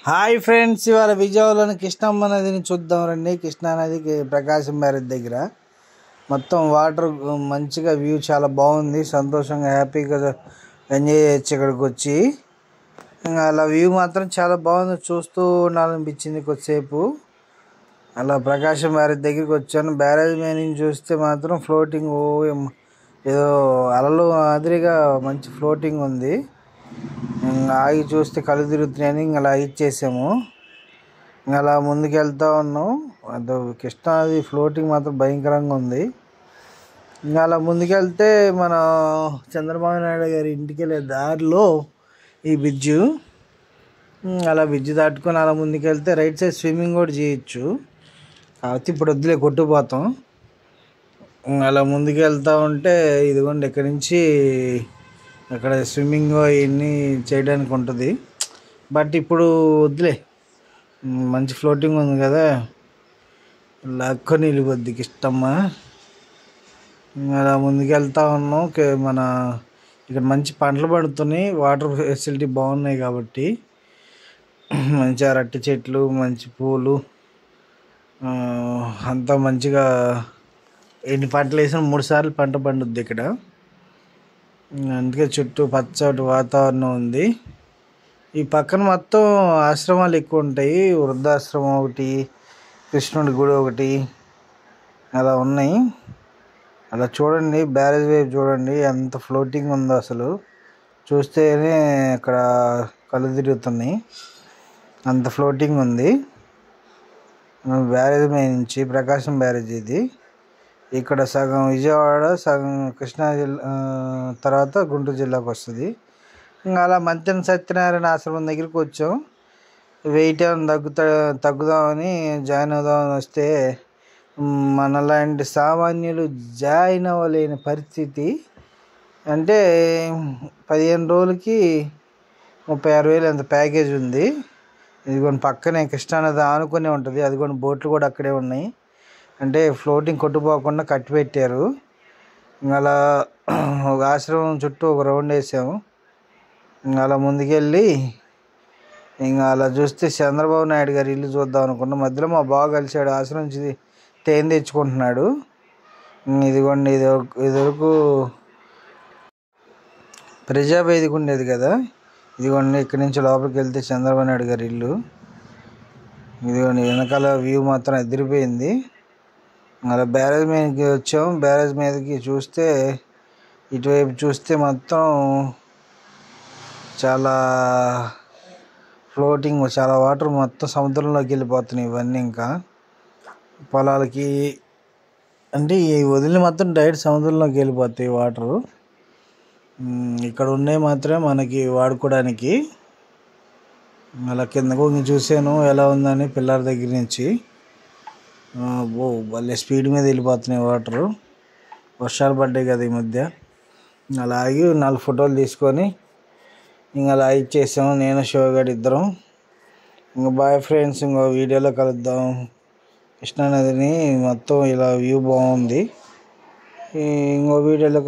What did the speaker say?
Hi friends, ఇవాళ విజయవాడలోని కృష్ణమ్మ నదిని చూద్దాం రండి. కృష్ణా నదికి ప్రకాశం బ్యారేజ్ దగ్గర మొత్తం వాటర్ మంచిగా వ్యూ చాలా బాగుంది. సంతోషంగా హ్యాపీగా ఎంజాయ్ చేయొచ్చు ఇక్కడికి వచ్చి. అలా వ్యూ మాత్రం చాలా బాగుంది, చూస్తూ ఉండాలనిపించింది కొద్దిసేపు. అలా ప్రకాశం బ్యారేజ్ దగ్గరికి వచ్చాను. బ్యారేజ్ మీద నుంచి చూస్తే మాత్రం ఫ్లోటింగ్ ఏదో అలలు మాదిరిగా మంచి ఫ్లోటింగ్ ఉంది. ఆగి చూస్తే కళ్ళు తిరుగుతున్నాయని అలా ఇచ్చేసాము. అలా ముందుకు వెళ్తూ ఉన్నాం. అది కృష్ణాది ఫ్లోటింగ్ మాత్రం భయంకరంగా ఉంది. అలా ముందుకెళ్తే మన చంద్రబాబు నాయుడు గారి ఇంటికి వెళ్ళే దారిలో ఈ బ్రిడ్జు. అలా బ్రిడ్జ్ దాటుకొని అలా ముందుకెళ్తే రైట్ సైడ్ స్విమ్మింగ్ కూడా చేయొచ్చు. కాబట్టి ఇప్పుడు వద్దులే, కొట్టుకుపోతాం. అలా ముందుకు వెళ్తూ ఉంటే ఇదిగోండి ఇక్కడి నుంచి అక్కడ స్విమ్మింగ్ ఇవన్నీ చేయడానికి ఉంటుంది. బట్ ఇప్పుడు వద్దులే, మంచి ఫ్లోటింగ్ ఉంది కదా, లాక్కొని వెళ్ళిపోద్ది కృష్ణమ్మ. అలా ముందుకు వెళ్తూ ఉన్నాం. మన ఇక్కడ మంచి పంటలు పడుతున్నాయి, వాటర్ ఫెసిలిటీ బాగున్నాయి కాబట్టి. మంచి అరటి చెట్లు, మంచి పూలు, అంతా మంచిగా ఎన్ని పంటలు వేసినా 3 సార్లు పంట పండుద్ది ఇక్కడ. అందుకే చుట్టూ పచ్చటి వాతావరణం ఉంది. ఈ పక్కన మొత్తం ఆశ్రమాలు ఎక్కువ ఉంటాయి. వృద్ధాశ్రమం ఒకటి, కృష్ణుడి గుడి ఒకటి అలా ఉన్నాయి. అలా చూడండి, బ్యారేజ్ వైపు చూడండి ఎంత ఫ్లోటింగ్ ఉందో. అసలు చూస్తేనే అక్కడ కళ్ళు తిరుగుతున్నాయి, అంత ఫ్లోటింగ్ ఉంది. బ్యారేజ్ మీద నుంచి ప్రకాశం బ్యారేజ్ ఇది. ఇక్కడ సగం విజయవాడ, సగం కృష్ణా జిల్లా, తర్వాత గుంటూరు జిల్లాకు వస్తుంది. ఇంకా అలా మంతెన సత్యనారాయణ ఆశ్రమం దగ్గరికి వచ్చాం. వెయిట్ ఏమైనా తగ్గుదామని జాయిన్ అవుదామని వస్తే మనలాంటి సామాన్యులు జాయిన్ అవ్వలేని పరిస్థితి. అంటే 15 రోజులకి 36,000 అంత ప్యాకేజ్ ఉంది. ఇదిగోండి పక్కనే కృష్ణానది ఆనుకునే ఉంటుంది. అదిగోండి బోట్లు కూడా అక్కడే ఉన్నాయి. అంటే ఫ్లోటింగ్ కొట్టుపోకుండా కట్టి పెట్టారు. అలా ఒక ఆశ్రమం చుట్టూ ఒక రౌండ్ వేసాము. అలా ముందుకెళ్ళి ఇంకా అలా చూస్తే చంద్రబాబు నాయుడు గారి ఇల్లు చూద్దాం అనుకున్నాం. మధ్యలో మా బావ కలిసాడు, ఆశ్రమం నుంచి తేనె తెచ్చుకుంటున్నాడు. ఇదిగోండి ఇదివరకు ప్రజావేదిక ఉండేది కదా, ఇదిగోండి ఇక్కడి నుంచి లోపలికి వెళ్తే చంద్రబాబు నాయుడు గారి ఇల్లు. ఇదిగోండి వెనకాల వ్యూ మాత్రం ఎదిరిపోయింది. అలా బ్యారేజ్ మీదకి వచ్చాం. బ్యారేజ్ మీదకి చూస్తే ఇటువైపు చూస్తే మొత్తం చాలా ఫ్లోటింగ్, చాలా వాటర్ మొత్తం సముద్రంలోకి వెళ్ళిపోతున్నాయి. ఇవన్నీ ఇంకా పొలాలకి అంటే ఈ వదిలి మొత్తం డైరెక్ట్ సముద్రంలోకి వెళ్ళిపోతాయి వాటరు. ఇక్కడ ఉన్నాయి మాత్రమే మనకి వాడుకోవడానికి. అలా కిందకు చూసాను ఎలా ఉందని పిల్లల దగ్గర నుంచి. భలే స్పీడ్ మీద వెళ్ళిపోతున్నాయి వాటరు. వర్షాలు పడ్డాయి కదా ఈ మధ్య. అలాగే 4 ఫోటోలు తీసుకొని ఇంకా అలా ఇచ్చేసాము, నేను శివగాడు ఇద్దరం. ఇంకా బాయ్ ఫ్రెండ్స్, ఇంకో వీడియోలో కలుద్దాం. కృష్ణానదిని మొత్తం ఇలా వ్యూ బాగుంది. ఇంకో వీడియోలో